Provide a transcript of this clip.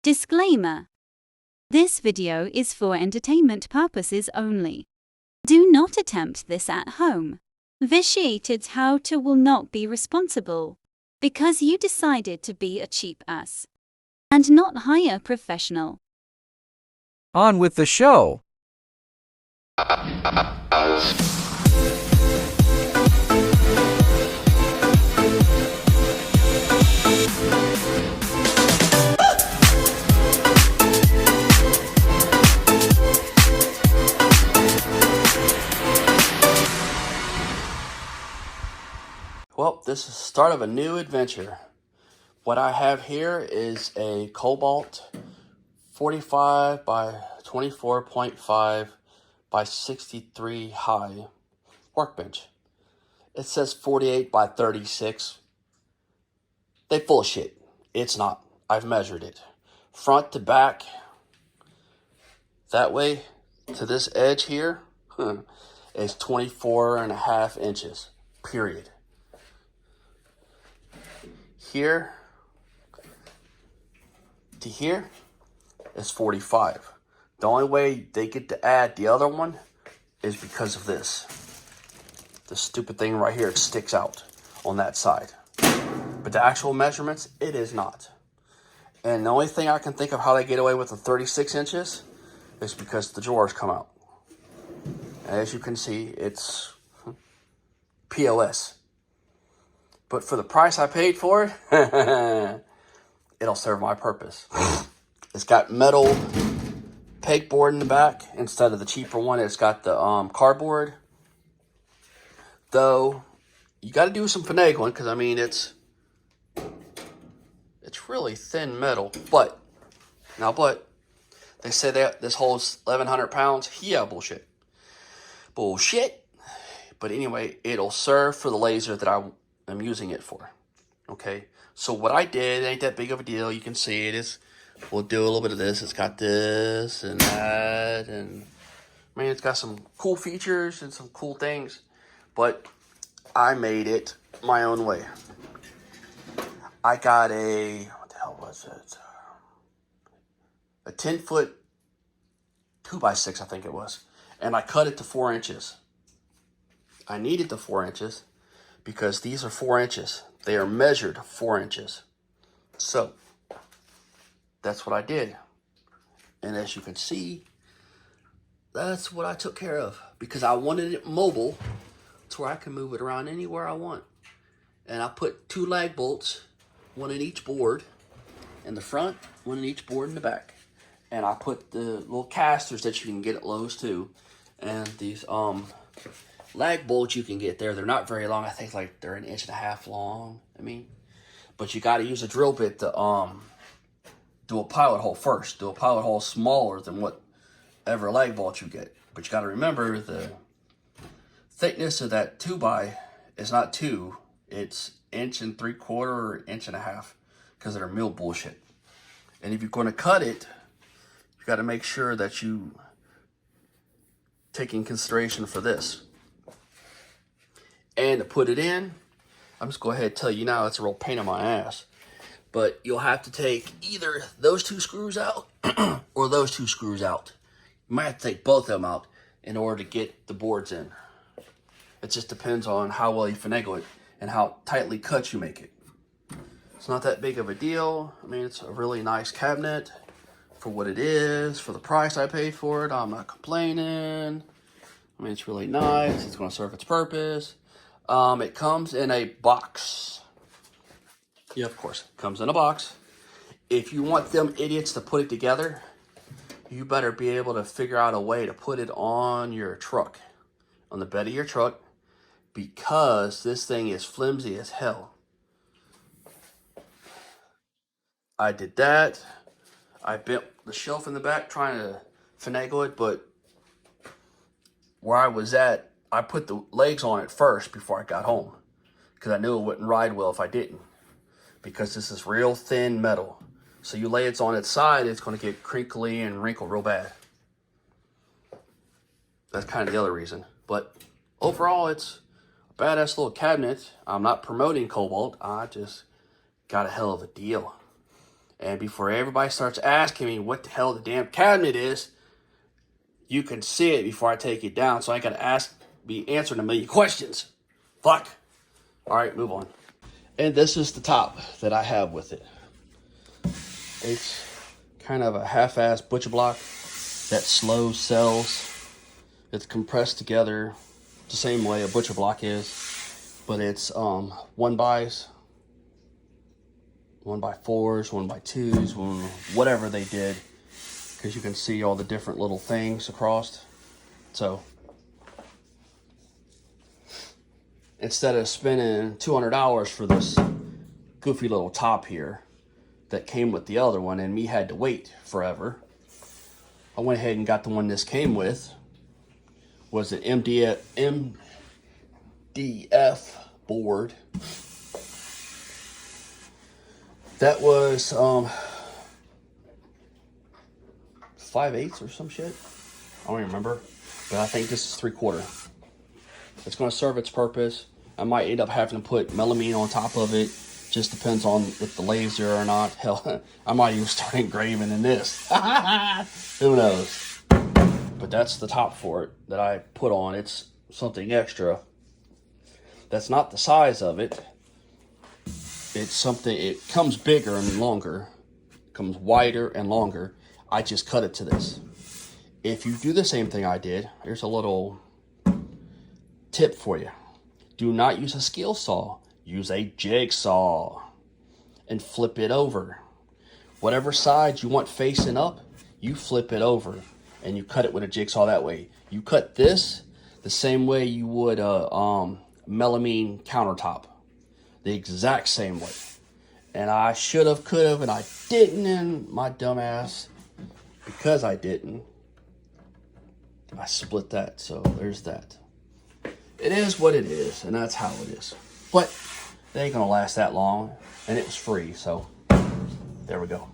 Disclaimer. This video is for entertainment purposes only. Do not attempt this at home. Vitiated how-to will not be responsible because you decided to be a cheap ass and not hire a professional. On with the show. Well, this is the start of a new adventure. What I have here is a Cobalt 45 by 24.5 by 63 high workbench. It says 48 by 36. They full of shit. It's not. I've measured it. Front to back. That way to this edge here is 24.5 inches. Period. Here to here is 45. The only way they get to add the other one is because of this. The stupid thing right here, it sticks out on that side. But the actual measurements, it is not. And the only thing I can think of how they get away with the 36 inches is because the drawers come out. And as you can see, it's POS. But for the price I paid for it, it'll serve my purpose. It's got metal pegboard in the back instead of the cheaper one. It's got the cardboard. Though, you got to do some finagling because, I mean, it's really thin metal. But they say that this holds 1,100 pounds. Yeah, bullshit. Bullshit. But anyway, it'll serve for the laser that I'm using it for. Okay, so what I did ain't that big of a deal. You can see it is. We'll do a little bit of this. It's got this and that, and I mean, it's got some cool features and some cool things. But I made it my own way. I got what the hell was it? A 10-foot 2x6, I think it was, and I cut it to 4 inches. I needed the 4 inches because these are 4 inches. They are measured 4 inches. So, that's what I did. And as you can see, that's what I took care of. Because I wanted it mobile to where I can move it around anywhere I want. And I put 2 lag bolts, one in each board in the front, one in each board in the back. And I put the little casters that you can get at Lowe's too. And these lag bolts you can get there. They're not very long. I think like they're 1.5 inches long. But you got to use a drill bit to do a pilot hole first. Do a pilot hole smaller than whatever lag bolt you get. But you got to remember the thickness of that 2x is not 2. It's 1 3/4 or 1.5 inches because they're mill bullshit. And if you're going to cut it, you got to make sure that you take in consideration for this. And to put it in, I'm just going to go ahead and tell you now, it's a real pain in my ass. But you'll have to take either those 2 screws out or those 2 screws out. You might have to take both of them out in order to get the boards in. It just depends on how well you finagle it and how tightly cut you make it. It's not that big of a deal. I mean, it's a really nice cabinet for what it is, for the price I paid for it. I'm not complaining. I mean, it's really nice. It's going to serve its purpose. It comes in a box. Yeah, of course, it comes in a box. If you want them idiots to put it together, you better be able to figure out a way to put it on your truck, on the bed of your truck, because this thing is flimsy as hell. I did that. I bent the shelf in the back trying to finagle it, but where I was at, I put the legs on it first before I got home because I knew it wouldn't ride well if I didn't. Because this is real thin metal. So you lay it on its side, it's going to get crinkly and wrinkle real bad. That's kind of the other reason. But overall, it's a badass little cabinet. I'm not promoting Cobalt. I just got a hell of a deal. And before everybody starts asking me what the hell the damn cabinet is, you can see it before I take it down, so I gotta be answering a million questions. Fuck. All right, move on. And this is the top that I have with it. It's kind of a half-ass butcher block that slow sells. It's compressed together the same way a butcher block is, but it's 1x4s, 1x2s, whatever they did, because you can see all the different little things across. So instead of spending $200 for this goofy little top here that came with the other one and me had to wait forever, I went ahead and got the one this came with. Was an MDF board. That was 5/8 or some shit. I don't even remember, but I think this is 3/4. It's going to serve its purpose. I might end up having to put melamine on top of it. Just depends on if the laser or not. Hell, I might even start engraving in this. Who knows? But that's the top for it that I put on. It's something extra. That's not the size of it. It's something, it comes bigger and longer. It comes wider and longer. I just cut it to this. If you do the same thing I did, here's a little tip for you. Do not use a skill saw. Use a jigsaw and flip it over. Whatever side you want facing up, you flip it over and you cut it with a jigsaw that way. You cut this the same way you would a melamine countertop. The exact same way. And I should have, could have, and I didn't, and my dumb ass, because I didn't, I split that. So there's that. It is what it is, and that's how it is. But they ain't gonna last that long, and it was free, so there we go.